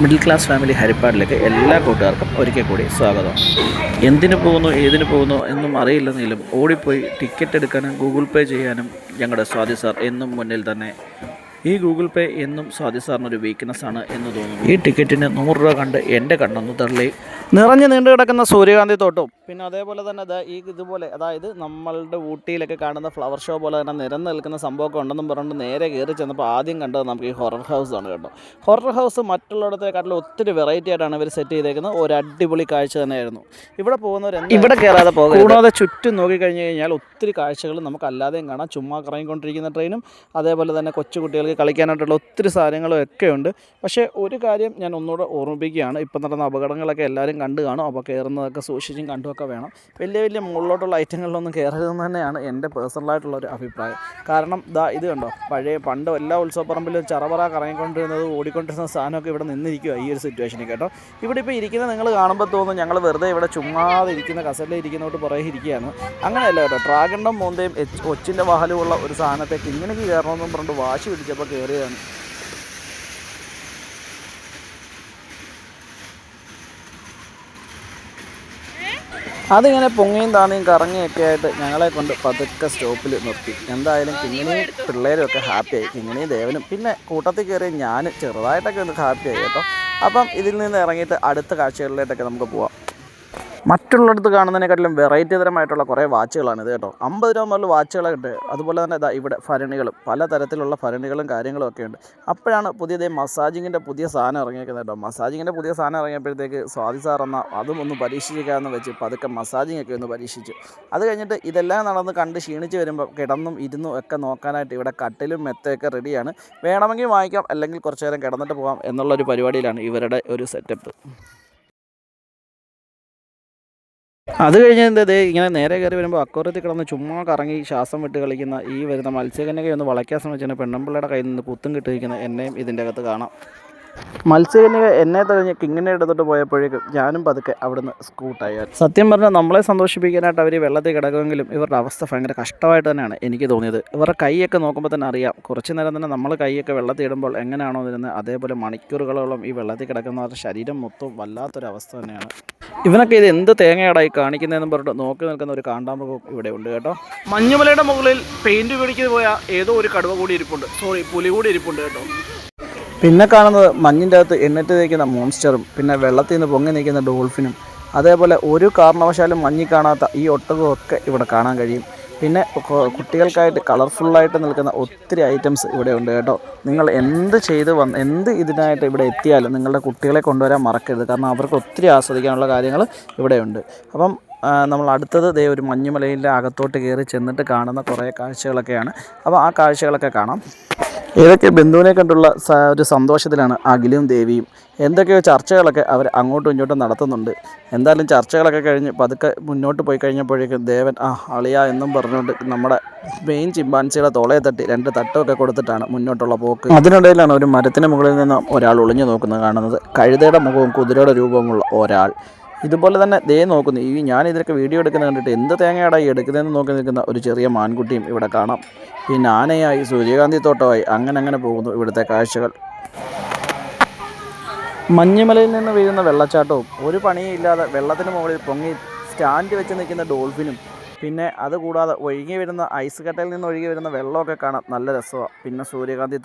Middle class family ഹരിപ്പാടിലേക്ക് എല്ലാ കൂട്ടുകാർക്കും ഒരിക്കൽ കൂടി സ്വാഗതം. എന്തിനു പോകുന്നു ഏതിനു പോകുന്നു എന്നും അറിയില്ലെങ്കിലും ഓടിപ്പോയി ടിക്കറ്റ് എടുക്കാനും ഗൂഗിൾ പേ ചെയ്യാനും ഞങ്ങളുടെ സ്വാതി സാർ എന്നും മുന്നിൽ തന്നെ. ഈ ഗൂഗിൾ പേ എന്നും സ്വാതി സാറിനൊരു വീക്ക്നെസ്സാണ് എന്ന് തോന്നുന്നു. ഈ ടിക്കറ്റിന് 100 രൂപ കണ്ട് എൻ്റെ കണ്ണൊന്ന് തള്ളി. നിറഞ്ഞു നീണ്ടു കിടക്കുന്ന സൂര്യകാന്തി തോട്ടവും പിന്നെ അതേപോലെ തന്നെ ഇതുപോലെ അതായത് നമ്മളുടെ ഊട്ടിയിലൊക്കെ കാണുന്ന ഫ്ലവർ ഷോ പോലെ തന്നെ നിരന്ന് നിൽക്കുന്ന സംഭവമൊക്കെ ഉണ്ടെന്നും പറഞ്ഞുകൊണ്ട് നേരെ കയറി ചെന്നപ്പോൾ ആദ്യം കണ്ടത് നമുക്ക് ഈ ഹൊറർ ഹൗസ് ആണ് കേട്ടോ. ഹൊറർ ഹൗസ് മറ്റുള്ളിടത്തെക്കാട്ടിലും ഒത്തിരി വെറൈറ്റി ആയിട്ടാണ് ഇവർ സെറ്റ് ചെയ്തേക്കുന്നത്. ഒരു അടിപൊളി കാഴ്ച തന്നെയായിരുന്നു. ഇവിടെ പോകുന്നവർ ഇവിടെ കയറാതെ പോകും. കൂടാതെ ചുറ്റും നോക്കിക്കഴിഞ്ഞ് കഴിഞ്ഞാൽ ഒത്തിരി കാഴ്ചകൾ നമുക്ക് അല്ലാതെയും കാണാം. ചുമ്മാ കറങ്ങിക്കൊണ്ടിരിക്കുന്ന ട്രെയിനും അതേപോലെ തന്നെ കൊച്ചുകുട്ടികൾക്ക് കളിക്കാനായിട്ടുള്ള ഒത്തിരി സാധനങ്ങളും ഒക്കെ ഉണ്ട്. പക്ഷേ ഒരു കാര്യം ഞാൻ ഒന്നുകൂടെ ഓർമ്മിപ്പിക്കുകയാണ്. ഇപ്പം നടന്ന അപകടങ്ങളൊക്കെ എല്ലാവരും കണ്ടു കാണും. അപ്പോൾ കയറുന്നതൊക്കെ സൂക്ഷിച്ചും കണ്ടുമൊക്കെ വേണം. വലിയ വലിയ മുകളിലോട്ടുള്ള ഐറ്റങ്ങളിലൊന്നും കയറരുതെന്ന് തന്നെയാണ് എൻ്റെ പേഴ്സണലായിട്ടുള്ളൊരു അഭിപ്രായം. കാരണം ഇത് കണ്ടോ, പണ്ട് എല്ലാ ഉത്സവപ്പറമ്പിലും ചറപറ കറങ്ങിക്കൊണ്ടിരുന്നത് ഓടിക്കൊണ്ടിരുന്ന സാധനമൊക്കെ ഇവിടെ നിന്നിരിക്കുക ഈ ഒരു സിറ്റുവേഷനിൽ കേട്ടോ. ഇവിടെ ഇപ്പോൾ ഇരിക്കുന്നത് നിങ്ങൾ കാണുമ്പോൾ തോന്നും ഞങ്ങൾ വെറുതെ ഇവിടെ ചുമ്മാതെ ഇരിക്കുന്ന കസലിൽ ഇരിക്കുന്നോട്ട് പുറകെ ഇരിക്കുകയാണ്. അങ്ങനെയല്ല കേട്ടോ. ഡ്രാഗണിൻ്റെ മോന്തയും ഒച്ചിൻ്റെ വാഹനമുള്ള ഒരു സാധനത്തെ ഇങ്ങനെയൊക്കെ കയറണമെന്നും പറഞ്ഞിട്ട് വാശി പിടിച്ചപ്പോൾ കയറിയതാണ്. അതിങ്ങനെ പൊങ്ങിയും താന്നിയും കറങ്ങിയൊക്കെ ആയിട്ട് ഞങ്ങളെ കൊണ്ട് പതുക്കെ സ്റ്റോപ്പിൽ നിർത്തി. എന്തായാലും കിങ്ങിണിയും പിള്ളേരും ഒക്കെ ഹാപ്പിയായി. കിങ്ങിണിയും ദേവനും പിന്നെ കൂട്ടത്തിൽ കയറി ഞാൻ ചെറുതായിട്ടൊക്കെ ഒന്ന് ഹാപ്പിയായി കേട്ടോ. അപ്പം ഇതിൽ നിന്ന് ഇറങ്ങിയിട്ട് അടുത്ത കാഴ്ചകളിലേട്ടൊക്കെ നമുക്ക് പോവാം. മറ്റുള്ളിടത്ത് കാണുന്നതിനെക്കാട്ടിലും വെറൈറ്റി തരമായിട്ടുള്ള കുറേ വാച്ചുകളാണിത് കേട്ടോ. 50 രൂപ മുതൽ വാച്ചുകളൊക്കെ. അതുപോലെ തന്നെ ഇവിടെ ഭരണികളും പലതരത്തിലുള്ള ഭരണികളും കാര്യങ്ങളും ഒക്കെ ഉണ്ട്. അപ്പോഴാണ് മസാജിങ്ങിൻ്റെ പുതിയ സാധനം ഇറങ്ങിയേക്കുന്നത് കേട്ടോ. മസാജിങ്ങിൻ്റെ പുതിയ സാധനം ഇറങ്ങിയപ്പോഴത്തേക്ക് സ്വാതി സാർ അതും ഒന്ന് പരീക്ഷിക്കാമെന്ന് വെച്ച് പതുക്കെ മസാജിങ് ഒക്കെ ഒന്ന് പരീക്ഷിച്ചു. അത് കഴിഞ്ഞിട്ട് ഇതെല്ലാം നടന്ന് കണ്ട് ക്ഷീണിച്ച് വരുമ്പോൾ കിടന്നും ഇരുന്നും ഒക്കെ നോക്കാനായിട്ട് ഇവിടെ കട്ടിലും മെത്തയൊക്കെ റെഡിയാണ്. വേണമെങ്കിൽ വാങ്ങിക്കാം, അല്ലെങ്കിൽ കുറച്ച് നേരം കിടന്നിട്ട് പോകാം എന്നുള്ളൊരു പരിപാടിയിലാണ് ഇവരുടെ ഒരു സെറ്റപ്പ്. അത് കഴിഞ്ഞ് ഇങ്ങനെ നേരെ കയറി വരുമ്പോൾ അക്വറിയത്തിൽ കിടന്ന് ചുമ്മാ കറങ്ങി ശ്വാസം വിട്ട് കളിക്കുന്ന ഈ വരുന്ന മത്സ്യകന്യകയെ ഒന്ന് വളയ്ക്കാൻ ശ്രമിച്ചതിന് പെണ്ണമ്പിള്ളയുടെ കയ്യിൽ നിന്ന് കുത്തും കിട്ടിയിരിക്കുന്ന എന്നെയും ഇതിൻ്റെ അകത്ത് കാണാം. മത്സ്യകന്യക എന്നെ തെളിഞ്ഞ് കിങ്ങിനെ എടുത്തിട്ട് പോയപ്പോഴേക്കും ഞാനും പതുക്കെ അവിടുന്ന് സ്കൂട്ടായി. സത്യം പറഞ്ഞാൽ നമ്മളെ സന്തോഷിപ്പിക്കാനായിട്ട് അവർ വെള്ളത്തിൽ കിടക്കുമെങ്കിലും ഇവരുടെ അവസ്ഥ ഭയങ്കര കഷ്ടമായിട്ട് തന്നെയാണ് എനിക്ക് തോന്നിയത്. ഇവരുടെ കൈയൊക്കെ നോക്കുമ്പോൾ തന്നെ അറിയാം. കുറച്ച് നേരം തന്നെ നമ്മൾ കൈയൊക്കെ വെള്ളത്തിൽ ഇടുമ്പോൾ എങ്ങനെയാണോ ഇരുന്നത് അതേപോലെ മണിക്കൂറുകളോളം ഈ വെള്ളത്തിൽ കിടക്കുന്നവരുടെ ശരീരം മൊത്തം വല്ലാത്തൊരവസ്ഥ തന്നെയാണ്. ഇവനൊക്കെ ഇത് എന്ത് തേങ്ങയാടായി കാണിക്കുന്നതെന്ന് പറഞ്ഞിട്ട് നോക്കി നിൽക്കുന്ന ഒരു കാണ്ടാമൃഗവും ഇവിടെ ഉണ്ട് കേട്ടോ. മഞ്ഞുമലയുടെ മുകളിൽ പെയിൻറ് പിടിക്കുന്നത് പോയ ഏതോ ഒരു കടുവ കൂടി ഇരിപ്പുണ്ട്. പുലി കൂടി ഇരിപ്പുണ്ട് കേട്ടോ. പിന്നെ കാണുന്നത് മഞ്ഞിൻ്റെ അകത്ത് എണ്ണിട്ട് തേക്കുന്ന മോൺസ്റ്ററും പിന്നെ വെള്ളത്തിൽ നിന്ന് പൊങ്ങി നിൽക്കുന്ന ഡോൾഫിനും അതേപോലെ ഒരു കാരണവശാലും മഞ്ഞിൽ കാണാത്ത ഈ ഒട്ടകവും ഒക്കെ ഇവിടെ കാണാൻ കഴിയും. പിന്നെ കുട്ടികൾക്കായിട്ട് കളർഫുള്ളായിട്ട് നിൽക്കുന്ന ഒത്തിരി ഐറ്റംസ് ഇവിടെ ഉണ്ട് കേട്ടോ. നിങ്ങൾ എന്ത് ഇതിനായിട്ട് ഇവിടെ എത്തിയാലും നിങ്ങളുടെ കുട്ടികളെ കൊണ്ടുവരാൻ മറക്കരുത്. കാരണം അവർക്ക് ഒത്തിരി ആസ്വദിക്കാനുള്ള കാര്യങ്ങൾ ഇവിടെയുണ്ട്. അപ്പം നമ്മൾ അടുത്തത് ഒരു മഞ്ഞുമലയിലെ അകത്തോട്ട് കയറി ചെന്നിട്ട് കാണുന്ന കുറേ കാഴ്ചകളൊക്കെയാണ്. അപ്പോൾ ആ കാഴ്ചകളൊക്കെ കാണാം. ഏതൊക്കെ ബന്ധുവിനെ കണ്ടുള്ള ഒരു സന്തോഷത്തിലാണ് അഖിലും ദേവിയും. എന്തൊക്കെയോ ചർച്ചകളൊക്കെ അവർ അങ്ങോട്ടും ഇങ്ങോട്ടും നടത്തുന്നുണ്ട്. എന്തായാലും ചർച്ചകളൊക്കെ കഴിഞ്ഞ് പതുക്കെ മുന്നോട്ട് പോയി കഴിഞ്ഞപ്പോഴേക്കും ദേവൻ അളിയ എന്നും പറഞ്ഞുകൊണ്ട് നമ്മുടെ മെയിൻ ചിമ്പാൻസിയുടെ തോളയെ തട്ടി 2 തട്ടുമൊക്കെ കൊടുത്തിട്ടാണ് മുന്നോട്ടുള്ള പോക്ക്. അതിനിടയിലാണ് ഒരു മരത്തിന് മുകളിൽ നിന്ന് ഒരാൾ ഒളിഞ്ഞു നോക്കുന്നത് കാണുന്നത്. കഴുതയുടെ മുഖവും കുതിരയുടെ രൂപമുള്ള ഒരാൾ. ഇതുപോലെ തന്നെ നോക്കുന്നു. ഞാൻ ഇതിനൊക്കെ വീഡിയോ എടുക്കുന്ന കണ്ടിട്ട് എന്ത് തേങ്ങയാടായി എടുക്കുന്നതെന്ന് നോക്കി നിൽക്കുന്ന ഒരു ചെറിയ മാൻകുട്ടിയും ഇവിടെ കാണാം. പിന്നെ ആനയായി സൂര്യകാന്തി തോട്ടമായി അങ്ങനെ പോകുന്നു ഇവിടുത്തെ കാഴ്ചകൾ. മഞ്ഞുമലയിൽ നിന്ന് വീഴുന്ന വെള്ളച്ചാട്ടവും ഒരു പണിയില്ലാതെ വെള്ളത്തിന് മുകളിൽ പൊങ്ങി സ്റ്റാൻഡ് വെച്ച് നിൽക്കുന്ന ഡോൾഫിനും പിന്നെ അതുകൂടാതെ ഒഴുകി വരുന്ന ഐസ് കട്ടയിൽ നിന്ന് ഒഴുകി വരുന്ന വെള്ളമൊക്കെ കാണാൻ നല്ല രസമാണ്. പിന്നെ സൂര്യകാന്തി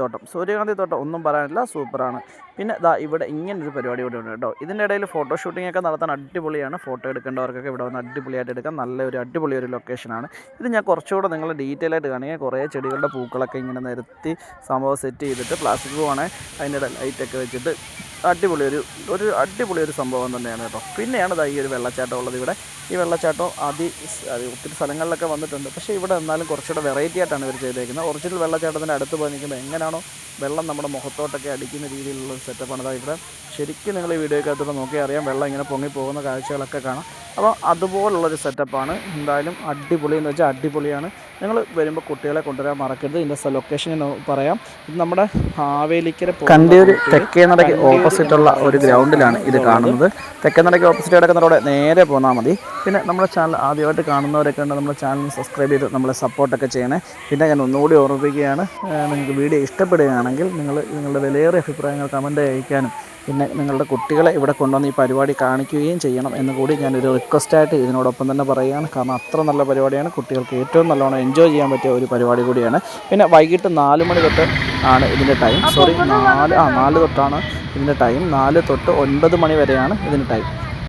തോട്ടം ഒന്നും പറയാനില്ല, സൂപ്പറാണ്. പിന്നെ ഇവിടെ ഇങ്ങനൊരു പരിപാടി കൂടെ ഉണ്ട് കേട്ടോ. ഇതിൻ്റെ ഇടയിൽ ഫോട്ടോ ഷൂട്ടിംഗ് ഒക്കെ നടത്താൻ അടിപൊളിയാണ്. ഫോട്ടോ എടുക്കേണ്ടവർക്കൊക്കെ ഇവിടെ വന്ന് അടിപൊളിയായിട്ട് എടുക്കാം. നല്ലൊരു അടിപൊളിയൊരു ലൊക്കേഷനാണ് ഇത്. ഞാൻ കുറച്ചുകൂടെ നിങ്ങൾ ഡീറ്റെയിൽ ആയിട്ട് കാണിക്കുക. കുറേ ചെടികളുടെ പൂക്കളൊക്കെ ഇങ്ങനെ നിരത്തി സംഭവം സെറ്റ് ചെയ്തിട്ട് പ്ലാസ്റ്റിക് പൂവാണ് അതിൻ്റെ ലൈറ്റൊക്കെ വെച്ചിട്ട് അടിപൊളിയൊരു സംഭവം തന്നെയാണ് കേട്ടോ. പിന്നെയാണ് ഈ ഒരു വെള്ളച്ചാട്ടം ഉള്ളത് ഇവിടെ. ഈ വെള്ളച്ചാട്ടം ഒത്തിരി സ്ഥലങ്ങളിലൊക്കെ വന്നിട്ടുണ്ട്. പക്ഷേ ഇവിടെ എന്നാലും കുറച്ചുകൂടെ വെറൈറ്റി ആയിട്ടാണ് ഇവർ ചെയ്തേക്കുന്നത്. ഒറിജിനൽ വെള്ളച്ചാട്ടത്തിൻ്റെ അടുത്ത് പോയി നിൽക്കുമ്പോൾ എങ്ങനെയാണോ വെള്ളം നമ്മുടെ മുഖത്തോട്ടൊക്കെ അടിക്കുന്ന രീതിയിലുള്ള സെറ്റപ്പാണ് ഇവിടെ. ശരിക്കും നിങ്ങൾ ഈ വീഡിയോക്കകത്തോടെ നോക്കിയാൽ അറിയാം. വെള്ളം ഇങ്ങനെ പൊങ്ങി പോകുന്ന കാഴ്ചകളൊക്കെ കാണാം. അപ്പോൾ അതുപോലുള്ളൊരു സെറ്റപ്പാണ്. എന്തായാലും അടിപൊളി എന്ന് വെച്ചാൽ അടിപൊളിയാണ്. നിങ്ങൾ വരുമ്പോൾ കുട്ടികളെ കൊണ്ടുവരാൻ മറക്കരുത്. ഇതിൻ്റെ ലൊക്കേഷൻ ഞാൻ പറയാം. ഇത് നമ്മുടെ ഹാവേലിക്കര കണ്ടിയൂർ തെക്കേനടയ്ക്ക് ഓപ്പോസിറ്റുള്ള ഒരു ഗ്രൗണ്ടിലാണ് ഇത് കാണുന്നത്. തെക്കേനടയ്ക്ക് ഓപ്പോസിറ്റ് കിടക്കുന്നതോടെ നേരെ പോന്നാൽ മതി. പിന്നെ നമ്മുടെ ചാനൽ ആദ്യമായിട്ട് കാണുന്നവരൊക്കെ ഉണ്ട്. നമ്മുടെ ചാനൽ സബ്സ്ക്രൈബ് ചെയ്ത് നമ്മളെ സപ്പോർട്ടൊക്കെ ചെയ്യണേ. പിന്നെ ഞാൻ ഒന്നുകൂടി ഓർമ്മിപ്പിക്കുകയാണ്, നിങ്ങൾക്ക് വീഡിയോ ഇഷ്ടപ്പെടുകയാണെങ്കിൽ നിങ്ങളുടെ വിലയേറിയ അഭിപ്രായങ്ങൾ കമൻറ്റ് അയക്കാനും പിന്നെ നിങ്ങളുടെ കുട്ടികളെ ഇവിടെ കൊണ്ടുവന്ന് ഈ പരിപാടി കാണിക്കുകയും ചെയ്യണം എന്ന് കൂടി ഞാനൊരു റിക്വസ്റ്റായിട്ട് ഇതിനോടൊപ്പം തന്നെ പറയുകയാണ്. കാരണം അത്ര നല്ല പരിപാടിയാണ്, കുട്ടികൾക്ക് ഏറ്റവും നല്ലോണം എൻജോയ് ചെയ്യാൻ പറ്റിയ ഒരു പരിപാടി കൂടിയാണ്. പിന്നെ വൈകിട്ട് 4 മണി തൊട്ട് ആണ് ഇതിൻ്റെ ടൈം. 4 തൊട്ടാണ് ഇതിൻ്റെ ടൈം. 4 തൊട്ട് 9 മണി വരെയാണ് ഇതിൻ്റെ ടൈം.